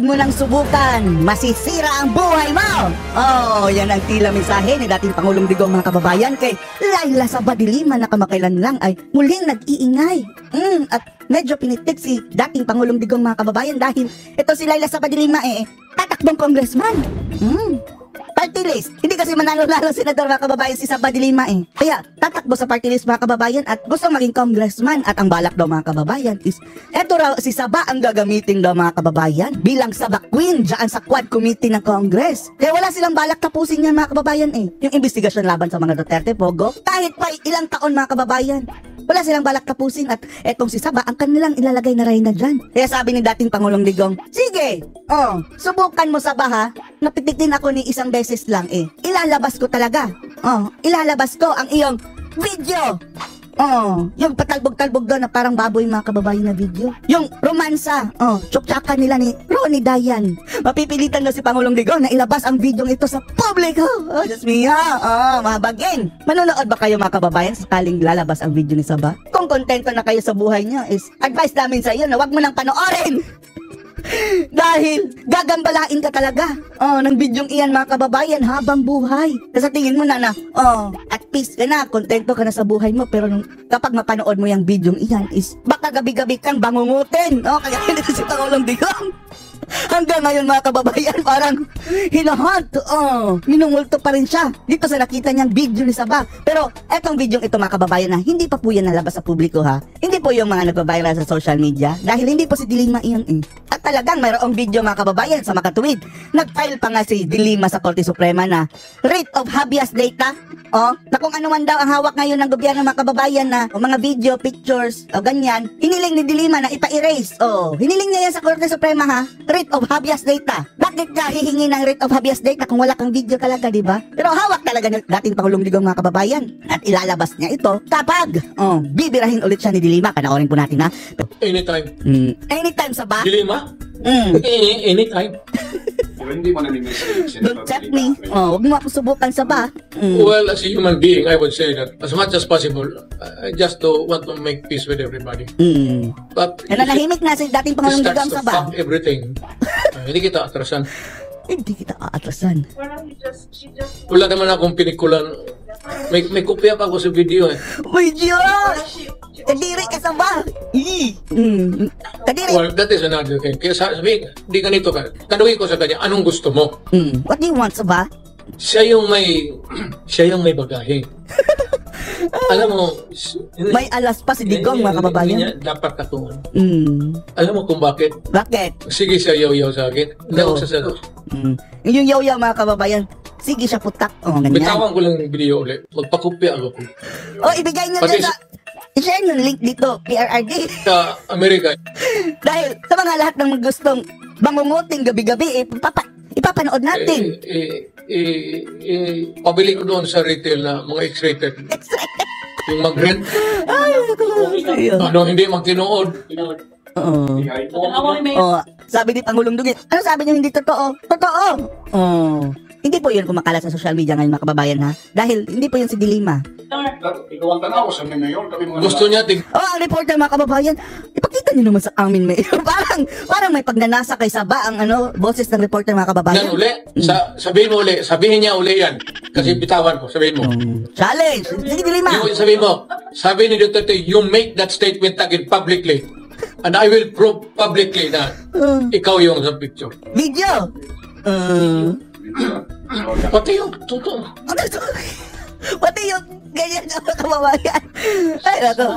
Huwag mo nang subukan, masisira ang buhay mo! Oh, yan ang tila mensahe ni dating Pangulong Digong mga kababayan kay Laila Saba de Lima na kamakailan lang ay muling nag-iingay. At medyo pinitik si dating Pangulong Digong mga kababayan dahil ito si Laila Saba de Lima tatakbong congressman. Party list. Hindi kasi manalo-lalo senador mga kababayan si Saba de Lima Kaya tatakbo sa party list mga kababayan at gusto maging congressman. At ang balak daw mga kababayan is eto raw si Saba ang gagamitin daw mga kababayan bilang Saba Queen dyan sa Quad Committee ng Congress. Kaya wala silang balak tapusin yan mga kababayan Yung investigasyon laban sa mga Duterte Pogo kahit pa ilang taon mga kababayan. Wala silang balak tapusin at etong si Saba ang kanilang ilalagay na reyna dyan. Kaya sabi ni dating Pangulong Digong, sige, subukan mo Saba ha. Napitikin ako ni isang beses lang Ilalabas ko talaga. Ilalabas ko ang iyong video. Yung patalbog-talbog doon na parang baboy mga kababayan na video. Yung romansa, tsuktsakan nila ni Ronnie Dayan. Mapipilitan na si Pangulong Digong na ilabas ang video ito sa publiko. Diyos mio, mga baging. Manonood ba kayo mga kababayan sakaling lalabas ang video ni Saba? Kung kontento na kayo sa buhay niya is advice namin sa iyo na wag mo nang panoorin. Dahil gagambalain ka talaga ng bidyong iyan mga kababayan habang buhay. Kasi tingin mo na at peace ka na, kontento ka na sa buhay mo. Pero kapag mapanood mo yung bidyong iyan is baka gabi-gabi kang bangungutin. Kaya hindi si Pangulong Digong hanggang ngayon mga kababayan parang hinahunt. Minumulto pa rin siya dito sa nakita niyang video ni Saba. Pero etong bidyong ito mga kababayan na hindi pa po yan nalabas sa publiko ha. Hindi po yung mga nagbabiral sa social media dahil hindi po si de Lima iyan At talagang mayroong video mga kababayan sa makatuwid. Nag-file pa nga si de Lima sa Korte Suprema na writ of habeas data na kung ano man daw ang hawak ngayon ng gobyerno mga kababayan na mga video, pictures ganyan, hiniling ni de Lima na ipa-erase. Hiniling niya yan sa Korte Suprema ha. Writ of habeas data. Bakit ka hihingi ng writ of habeas data kung wala kang video talaga, di ba? Pero hawak talaga ng dating Pangulong Digong mga kababayan. At ilalabas niya ito kapag bibirahin ulit siya ni de Lima. Panoorin po natin ha. Anytime. Anytime Saba? De Lima? Anytime. Hindi mo na-message. Don't chat me. Huwag mo ako subukan Saba. Well, as a human being, I would say that as much as possible, I just want to make peace with everybody. But nanahimik na si dating Pangulong Digong Saba. Fuck everything. Hindi kita atrasan. Hindi kita aatrasan. Wala naman akong pinikulan. May kopya pa ako sa video Uy, Diyos! Kadiri ka Saba! Kadiri! Well, that is another thing. Kaya sabi, di ganito ka. Tanungin ko sa kanya, anong gusto mo? What do you want Saba? Siya yung may bagahe. Alam mo, may alas pa si Digong mga kababayan. Dapat katungan. Alam mo kung bakit? Bakit? Sige siya yaw-yaw sa akin. Hindi ako sasagot. Yung yaw-yaw mga kababayan, sige siya putak. Ganyan. Bitawan ko lang yung video ulit. Magpakopya ako. Ibigay niyo dyan sa... I-share yung link dito, PRRD. Sa Amerika. Dahil sa mga lahat ng gustong bangunguting gabi-gabi, ipapanood natin. Pabili ko doon sa retail na mga X-rated. Yung mag-rent. Hindi magtinood. Sabi ni Pangulong Dugit, ano sabi niyo hindi totoo? Totoo! Hindi po yun kumakalat sa social media ngayon mga kababayan ha. Dahil hindi po yun si de Lima. Ikaw ang tanaw sa ngayon. Gusto niya ang reporter mga kababayan, ipakita niyo naman sa amin may parang may pagnanasa kay Saba ang boses ng reporter mga kababayan. Yan uli. Sabihin niya uli yan. Kasi bitawan ko, sabihin mo. Challenge! Sige de Lima! Sabihin mo, sabi ni Duterte, you make that statement again publicly. And I will prove publicly na ikaw yung sa picture. Video! Pati yung totoo. Pati yung ganyan na kababayan. Ay, nako.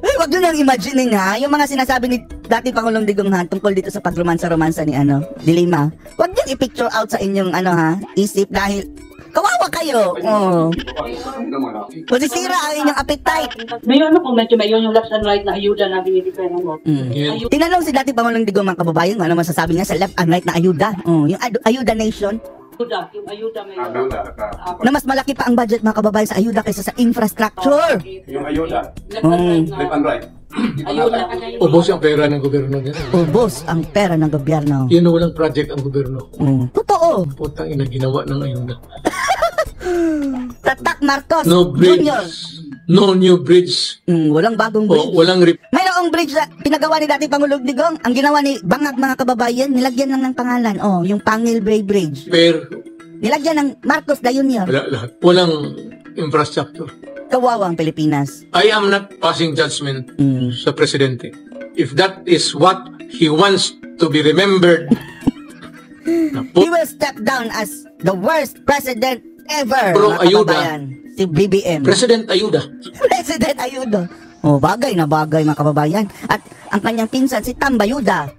Ay, wag nyo nang imagining ha. Yung mga sinasabi ni dating Pangulong Digong ha, tungkol dito sa pagromansa-romansa ni de Lima. Wag nyo i-picture out sa inyong isip dahil kawawa kayo. Masisira ang inyong appetite. May kung medyo may yung left and right na ayuda na binibigay mo. Tinanong si dating Pangulong Digong mga kababayan kung ano masasabi niya sa left and right na ayuda. Yung ayuda nation. Yung ayuda may na mas malaki pa ang budget mga kababayan sa ayuda kaysa sa infrastructure. Yung ayuda. Left and right. Ayuda. Ubos ang pera ng gobyerno niya. Ubos ang pera ng gobyerno. Yun na walang project ang gobyerno. Totoo. Putang ina ginawa ng ayuda. Tatak Marcos No Jr. bridge. No new bridge. Walang bagong O bridge. walang Mayroong bridge na pinagawa ni dating Pangulong Digong. Ang ginawa ni Bangag, mga kababayan, nilagyan lang ng pangalan. Yung Pangil Bay Bridge. repair. Nilagyan ng Marcos da Junior. Wala lahat. Walang infrastructure. Kawawang Pilipinas. I am not passing judgment sa presidente. If that is what he wants to be remembered, na He will step down as the worst president ever. Bro, mga ayuda. kababayan. Si BBM. President ayuda. President Ayuda. Bagay na bagay, mga kababayan. At ang kanyang pinsan, si Tambayuda.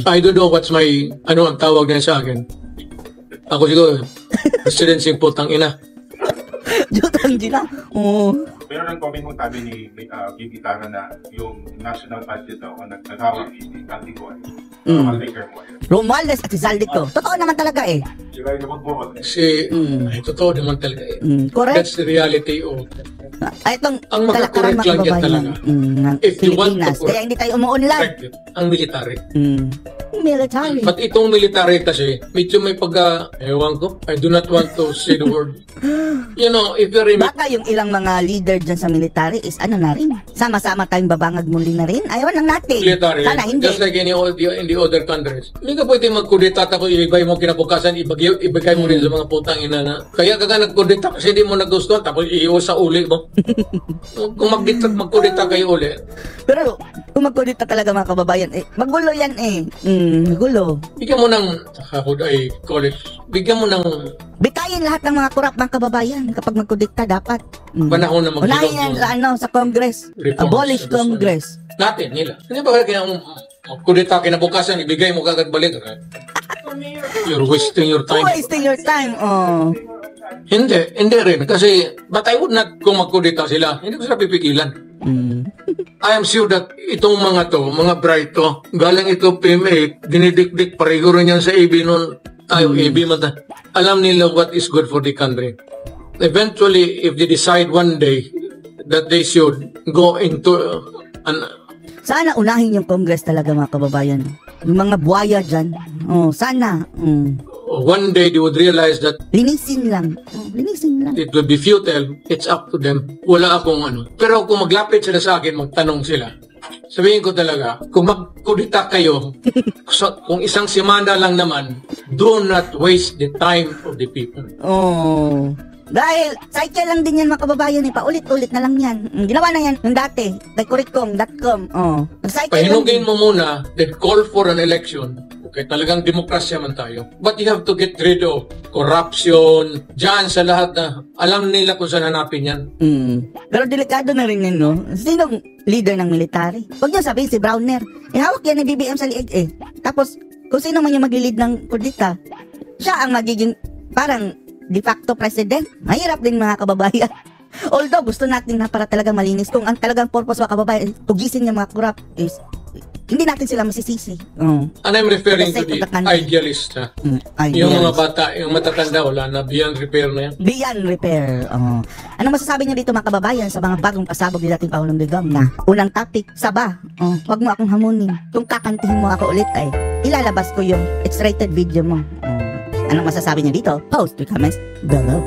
I don't know what's my, ano ang tawag niya sa akin. Ako siguro, presidency putang ina. Jutang Gina. Pero nag-comment mo tabi ni Bibitara na yung national budget daw ang naghawak ni Caldico. Take mo. Romualdez at si Zaldico. Totoo naman talaga eh. Sila yung nabot mo. Kasi, ay, totoo naman talaga eh. Correct. That's the reality of Itong ang makakorek kalakaran, lang yan kababayan, talaga. ng If you want to Pilipinas. correct. Kaya hindi tayo umuunlad. corrective, ang military. Military. But itong military kasi, medyo may ewan ko, I do not want to say the word. You know, if you're in Baka yung ilang mga leader dyan sa military is ano na rin. Sama-sama tayong babangag muli na rin. Ayaw lang natin. military, Sana hindi. just like in the other countries. Hindi ka pwede magkudeta ako, ibigay mo kinabukasan, ibigay mo rin sa mga putang ina na. Kaya kaga nagkudeta kasi hindi mo nagustuhan, tapos iiwas sa uli mo. Kung magkudeta kayo uli, Pero kung magkudita talaga, mga kababayan, magulo yan eh. Magulo. bigyan mo ng, ako ay call it, bigyan mo ng Bitayin lahat ng mga kurap, mga kababayan. Kapag magkudita, dapat. panahon na Unahin maghilom yan yung sa, sa Congress. reforms. Abolish Congress. Natin, nila. Hindi ba kaya magkudeta kinabukasan, ibigay mo kagad balik. You're wasting your time. Wasting your time. Hindi rin. Kasi, but I would not, kung magkudeta sila, hindi ko sila pipigilan. I am sure that itong mga to, mga bright to, galing ito PMA, dinidikdik, pareho rin yan sa AB noon, AB mata. Alam nila what is good for the country. Eventually, if they decide one day that they should go into Sana unahin yung Congress talaga, mga kababayan. Yung mga buhaya dyan. Sana. one day they would realize that Linisin lang. Linisin lang. it will be futile. It's up to them. Wala akong ano. Pero kung maglapit sila sa akin, magtanong sila. Sabihin ko talaga, kung magkudita kayo, kung isang semana lang naman, do not waste the time of the people. Dahil, cycle lang din yan, mga kababayan. Paulit-ulit na lang yan. Ginawa na yan yung dati. Kay Curicom.com. Cycle Pahinugin lang. mo muna, then call for an election. Okay, talagang demokrasya man tayo. But you have to get rid of corruption, dyan sa lahat na alam nila kung saan hanapin yan. Pero delikado na rin yun, no? Sinong leader ng military? Huwag niyo sabihin si Browner. Hawak yan ni BBM sa liig eh. Tapos, kung sino man yung mag-lead ng kudita, siya ang magiging parang de facto president. Mahirap din, mga kababayan. Although, gusto natin na para talagang malinis. Kung ang talagang purpose, mga kababayan, tugisin yung mga corrupt is hindi natin sila masisisi. And I'm referring to For the the sake of the country. idealist. Ha? Ay, Yung yes. mga bata, yung matatanda, wala na, beyond repair na yan. Beyond repair. Anong masasabi niyo dito, mga kababayan, sa mga bagong pasabog ni dating Pangulong Digong na unang topic, saba. Huwag mo akong hamunin. Kung kakantihin mo ako ulit ay ilalabas ko yung X-rated video mo. Anong masasabi niyo dito? Post your comments below.